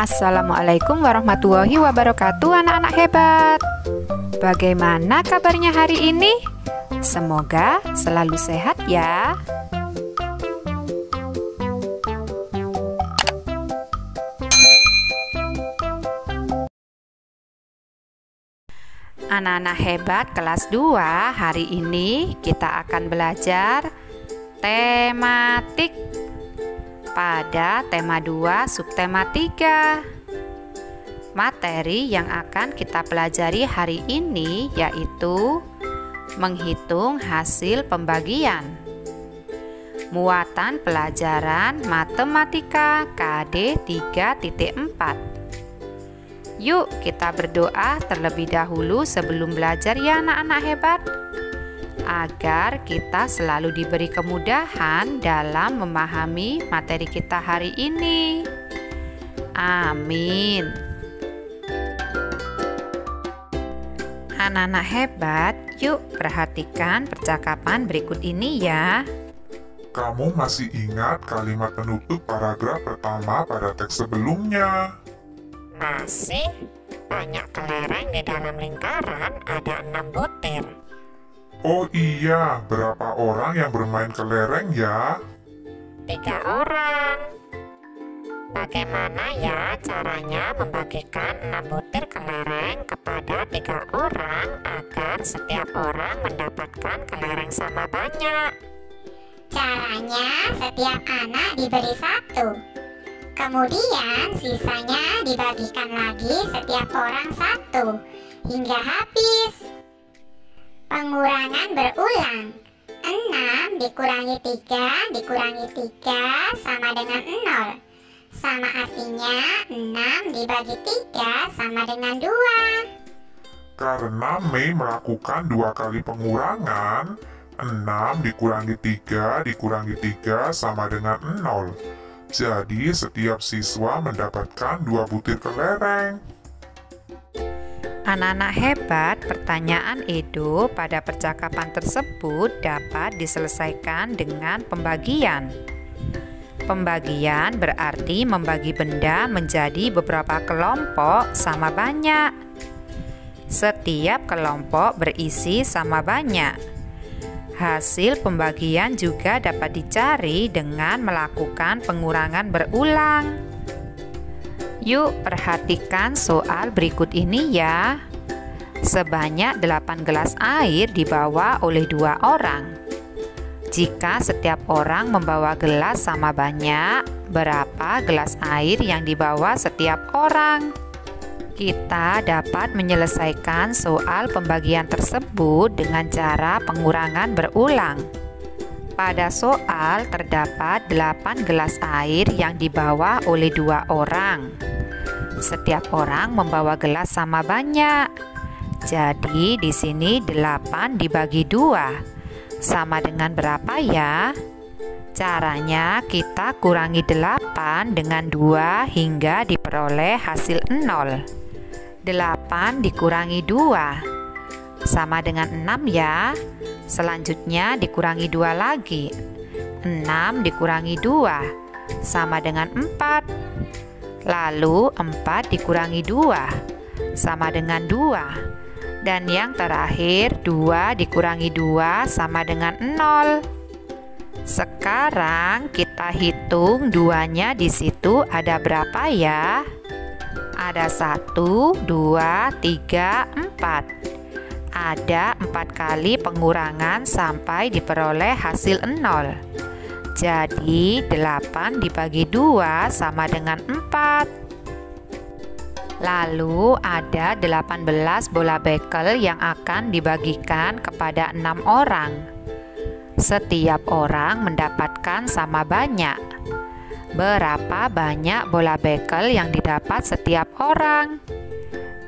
Assalamualaikum warahmatullahi wabarakatuh, anak-anak hebat. Bagaimana kabarnya hari ini? Semoga selalu sehat ya. Anak-anak hebat kelas 2, hari ini kita akan belajar tematik pada tema 2 subtema 3. Materi yang akan kita pelajari hari ini yaitu menghitung hasil pembagian. Muatan pelajaran matematika KD 3.4. Yuk kita berdoa terlebih dahulu sebelum belajar ya anak-anak hebat, agar kita selalu diberi kemudahan dalam memahami materi kita hari ini. Amin. Anak-anak hebat, yuk perhatikan percakapan berikut ini ya. Kamu masih ingat kalimat penutup paragraf pertama pada teks sebelumnya? Masih, banyak kelereng di dalam lingkaran, ada 6 butir. Oh iya, berapa orang yang bermain kelereng ya? 3 orang. Bagaimana ya caranya membagikan 6 butir kelereng kepada 3 orang agar setiap orang mendapatkan kelereng sama banyak? Caranya setiap anak diberi 1. Kemudian sisanya dibagikan lagi setiap orang 1 hingga habis. Pengurangan berulang. 6 dikurangi 3 dikurangi 3 sama dengan 0. Sama artinya 6 dibagi 3 sama dengan 2. Karena Mei melakukan 2 kali pengurangan, 6 dikurangi 3 dikurangi 3 sama dengan 0. Jadi setiap siswa mendapatkan 2 butir kelereng. Anak-anak hebat, pertanyaan Edo pada percakapan tersebut dapat diselesaikan dengan pembagian. Pembagian berarti membagi benda menjadi beberapa kelompok sama banyak. Setiap kelompok berisi sama banyak. Hasil pembagian juga dapat dicari dengan melakukan pengurangan berulang. Yuk perhatikan soal berikut ini ya. Sebanyak 8 gelas air dibawa oleh 2 orang. Jika setiap orang membawa gelas sama banyak, berapa gelas air yang dibawa setiap orang? Kita dapat menyelesaikan soal pembagian tersebut dengan cara pengurangan berulang. Pada soal terdapat 8 gelas air yang dibawa oleh 2 orang. Setiap orang membawa gelas sama banyak. Jadi di sini 8 dibagi 2. Sama dengan berapa ya? Caranya kita kurangi 8 dengan 2 hingga diperoleh hasil 0. 8 dikurangi 2 sama dengan 6 ya. Selanjutnya dikurangi 2 lagi. 6 dikurangi 2 sama dengan 4. Lalu 4 dikurangi 2 sama dengan 2. Dan yang terakhir 2 dikurangi 2 sama dengan 0. Sekarang kita hitung 2-nya di situ ada berapa ya? Ada 1, 2, 3, 4. Ada 4 kali pengurangan sampai diperoleh hasil 0. Jadi 8 dibagi 2 sama dengan 4. Lalu ada 18 bola bekel yang akan dibagikan kepada 6 orang. Setiap orang mendapatkan sama banyak. Berapa banyak bola bekel yang didapat setiap orang?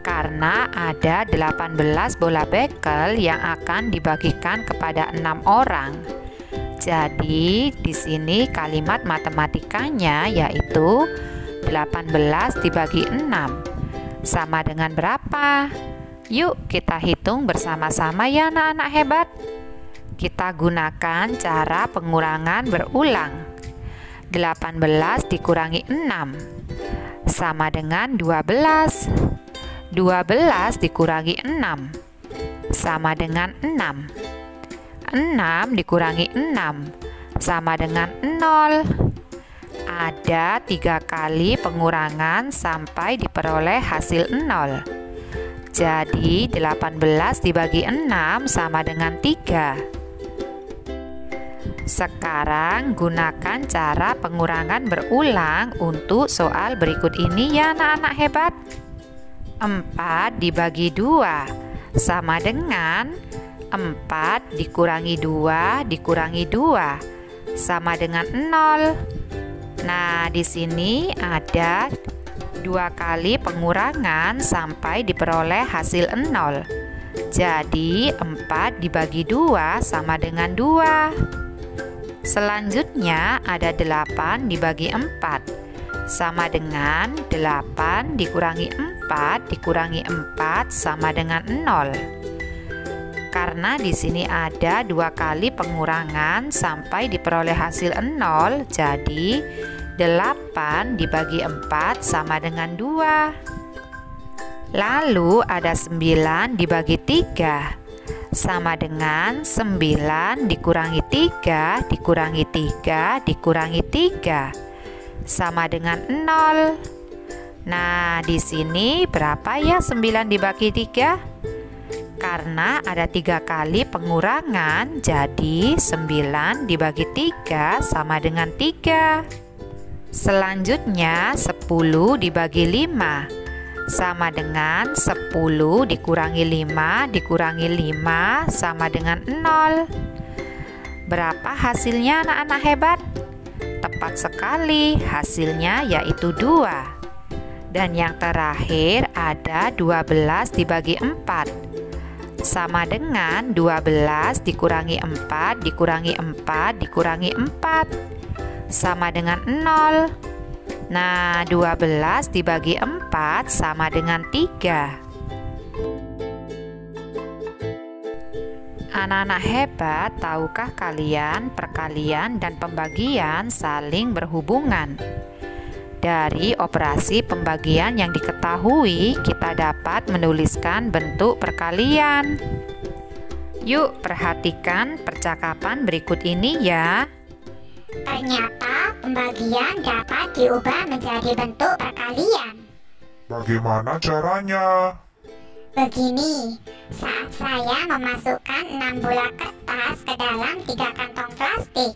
Karena ada 18 bola bekel yang akan dibagikan kepada 6 orang. Jadi di sini kalimat matematikanya yaitu 18 dibagi 6 sama dengan berapa? Yuk kita hitung bersama-sama ya anak-anak hebat. Kita gunakan cara pengurangan berulang. 18 dikurangi 6 sama dengan 12. 12 dikurangi 6 sama dengan 6. 6 dikurangi 6 sama dengan 0. Ada 3 kali pengurangan sampai diperoleh hasil 0. Jadi 18 dibagi 6 sama dengan 3. Sekarang gunakan cara pengurangan berulang untuk soal berikut ini ya anak-anak hebat. 4 dibagi 2 sama dengan 4 dikurangi 2 dikurangi 2 sama dengan 0. Nah, di sini ada 2 kali pengurangan sampai diperoleh hasil 0. Jadi 4 dibagi 2 sama dengan 2. Selanjutnya ada 8 dibagi 4 sama dengan 8 dikurangi 4 dikurangi 4 sama dengan 0. Karena di sini ada 2 kali pengurangan sampai diperoleh hasil 0, jadi 8 dibagi 4 sama dengan 2. Lalu ada 9 dibagi 3 sama dengan 9 dikurangi 3 dikurangi 3 dikurangi 3 sama dengan 0. Nah, di sini berapa ya 9 dibagi 3? Karena ada 3 kali pengurangan, jadi 9 dibagi 3 sama dengan 3. Selanjutnya 10 dibagi 5 sama dengan 10 dikurangi 5 dikurangi 5 sama dengan 0. Berapa hasilnya anak-anak hebat? Tepat sekali, hasilnya yaitu 2. Dan yang terakhir ada 12 dibagi 4 sama dengan 12 dikurangi 4 dikurangi 4 dikurangi 4 sama dengan 0. Nah, 12 dibagi 4 sama dengan 3. Anak-anak hebat, tahukah kalian perkalian dan pembagian saling berhubungan? Dari operasi pembagian yang diketahui, kita dapat menuliskan bentuk perkalian. Yuk, perhatikan percakapan berikut ini ya. Ternyata pembagian dapat diubah menjadi bentuk perkalian. Bagaimana caranya? Begini, saat saya memasukkan 6 bola kertas ke dalam 3 kantong plastik,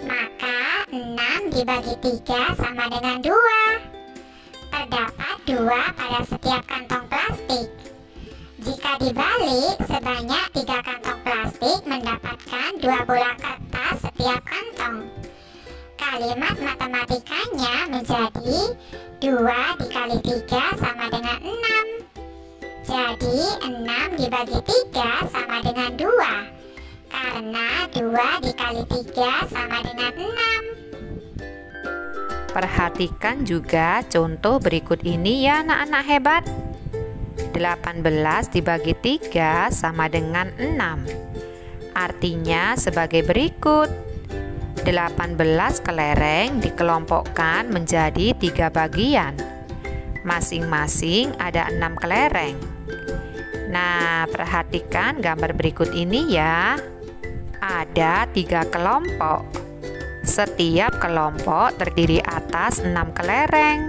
maka 6 dibagi 3 sama dengan 2. Terdapat 2 pada setiap kantong plastik. Jika dibalik, sebanyak 3 kantong plastik mendapatkan 2 bola kertas setiap kantong. Kalimat matematikanya menjadi 2 dikali 3 sama dengan 6. Jadi 6 dibagi 3 sama dengan 2. Karena 2 dikali 3 sama dengan 6. Perhatikan juga contoh berikut ini ya anak-anak hebat. 18 dibagi 3 sama dengan 6. Artinya sebagai berikut. 18 kelereng dikelompokkan menjadi 3 bagian. Masing-masing ada 6 kelereng. Nah, perhatikan gambar berikut ini ya. Ada 3 kelompok. Setiap kelompok terdiri atas 6 kelereng.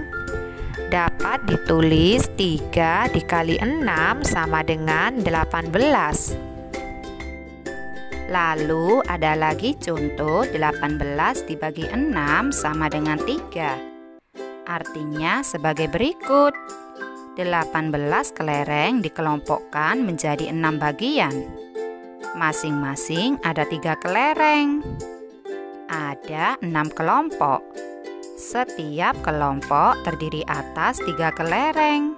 Dapat ditulis 3 dikali 6 sama dengan 18. Lalu ada lagi contoh 18 dibagi 6 sama dengan 3. Artinya sebagai berikut. 18 kelereng dikelompokkan menjadi 6 bagian. Masing-masing ada 3 kelereng. Ada 6 kelompok. Setiap kelompok terdiri atas 3 kelereng.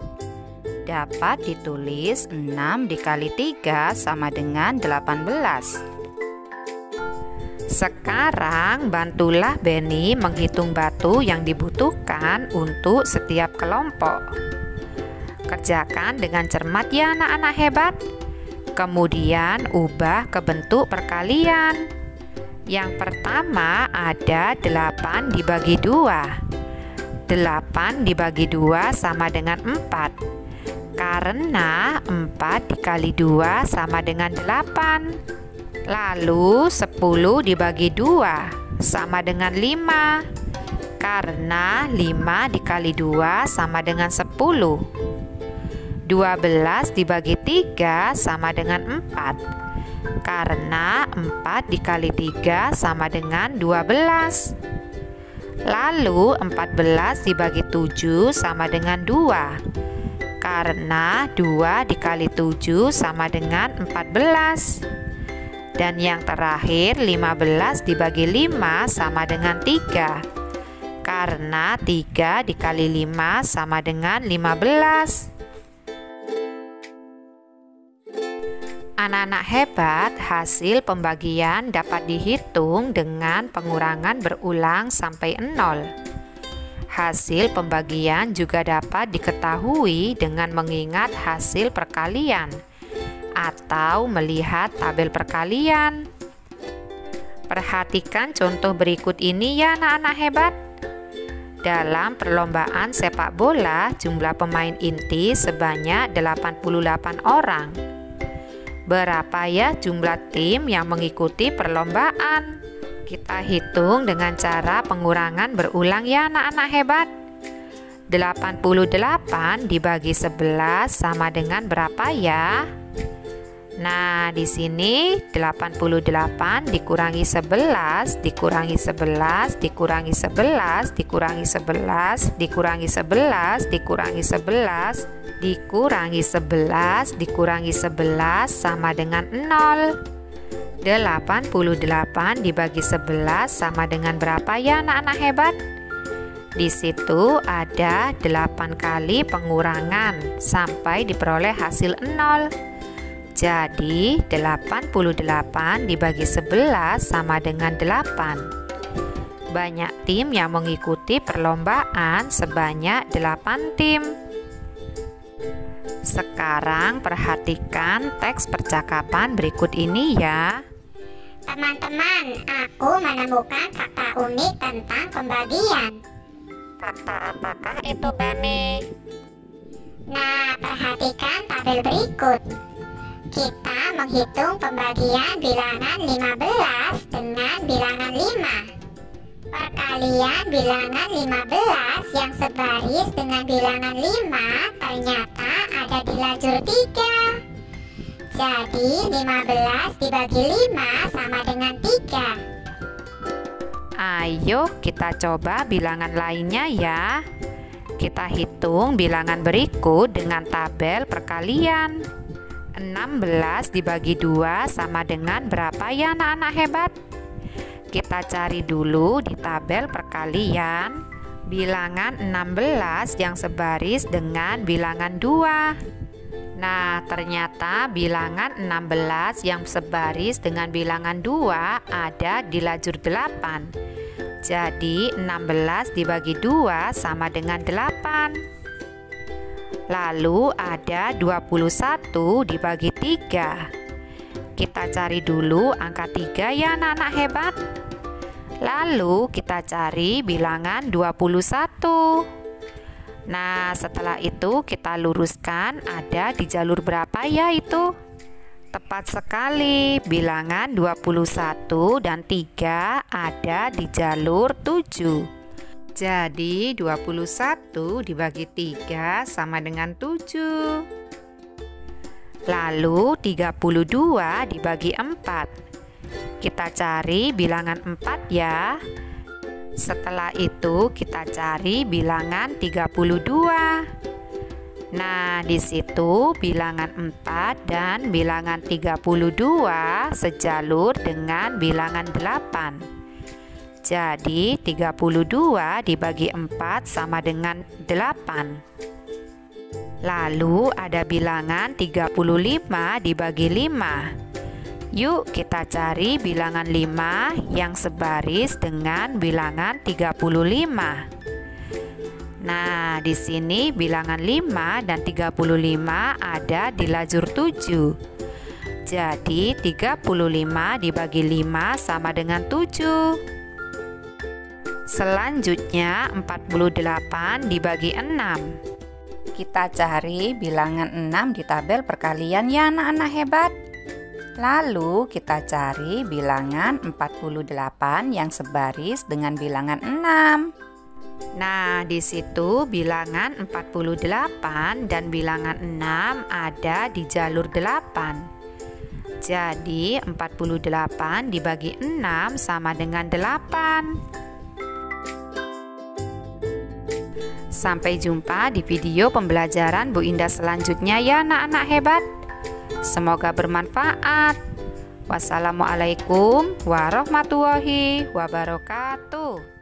Dapat ditulis 6 dikali 3 sama dengan 18. Sekarang bantulah Benny menghitung batu yang dibutuhkan untuk setiap kelompok. Kerjakan dengan cermat ya anak-anak hebat. Kemudian ubah ke bentuk perkalian. Yang pertama ada 8 dibagi 2. 8 dibagi 2 sama dengan 4. Karena 4 dikali 2 sama dengan 8. Lalu 10 dibagi 2 sama dengan 5. Karena 5 dikali 2 sama dengan 10. 12 dibagi 3 sama dengan 4. Karena 4 dikali 3 sama dengan 12. Lalu 14 dibagi 7 sama dengan 2. Karena 2 dikali 7 sama dengan 14. Dan yang terakhir 15 dibagi 5 sama dengan 3. Karena 3 dikali 5 sama dengan 15. Anak-anak hebat, hasil pembagian dapat dihitung dengan pengurangan berulang sampai 0. Hasil pembagian juga dapat diketahui dengan mengingat hasil perkalian atau melihat tabel perkalian. Perhatikan contoh berikut ini ya anak-anak hebat. Dalam perlombaan sepak bola, jumlah pemain inti sebanyak 88 orang. Berapa ya jumlah tim yang mengikuti perlombaan? Kita hitung dengan cara pengurangan berulang ya anak-anak hebat. 88 dibagi 11 sama dengan berapa ya? Nah, di sini 88 dikurangi 11, dikurangi 11, dikurangi 11, dikurangi 11, dikurangi 11, dikurangi 11, dikurangi 11, dikurangi 11 sama dengan 0. 88 dibagi 11 sama dengan berapa ya anak-anak hebat? Di situ ada 8 kali pengurangan sampai diperoleh hasil 0. Jadi 88 dibagi 11 sama dengan 8. Banyak tim yang mengikuti perlombaan sebanyak 8 tim. Sekarang perhatikan teks percakapan berikut ini ya. Teman-teman, aku menemukan fakta unik tentang pembagian. Fakta apakah itu, Bani? Nah, perhatikan tabel berikut. Kita menghitung pembagian bilangan 15 dengan bilangan 5. Perkalian bilangan 15 yang sebaris dengan bilangan 5 ternyata ada di lajur 3. Jadi 15 dibagi 5 sama dengan 3. Ayo kita coba bilangan lainnya ya. Kita hitung bilangan berikut dengan tabel perkalian. 16 dibagi 2 sama dengan berapa ya anak-anak hebat? Kita cari dulu di tabel perkalian bilangan 16 yang sebaris dengan bilangan 2. Nah, ternyata bilangan 16 yang sebaris dengan bilangan 2 ada di lajur 8. Jadi 16 dibagi 2 sama dengan 8. Lalu ada 21 dibagi 3. Kita cari dulu angka 3 ya anak-anak hebat. Lalu kita cari bilangan 21. Nah, setelah itu kita luruskan ada di jalur berapa ya itu? Tepat sekali, bilangan 21 dan 3 ada di jalur 7. Jadi 21 dibagi 3 sama dengan 7. Lalu 32 dibagi 4. Kita cari bilangan 4 ya. Setelah itu kita cari bilangan 32. Nah, di situ bilangan 4 dan bilangan 32 sejalur dengan bilangan 8. Jadi 32 dibagi 4 sama dengan 8. Lalu ada bilangan 35 dibagi 5. Yuk kita cari bilangan 5 yang sebaris dengan bilangan 35. Nah, di sini bilangan 5 dan 35 ada di lajur 7. Jadi 35 dibagi 5 sama dengan 7. Selanjutnya 48 dibagi 6. Kita cari bilangan 6 di tabel perkalian ya anak-anak hebat. Lalu kita cari bilangan 48 yang sebaris dengan bilangan 6. Nah, di situ bilangan 48 dan bilangan 6 ada di jalur 8. Jadi 48 dibagi 6 sama dengan 8. Sampai jumpa di video pembelajaran Bu Indah selanjutnya ya anak-anak hebat. Semoga bermanfaat. Wassalamualaikum warahmatullahi wabarakatuh.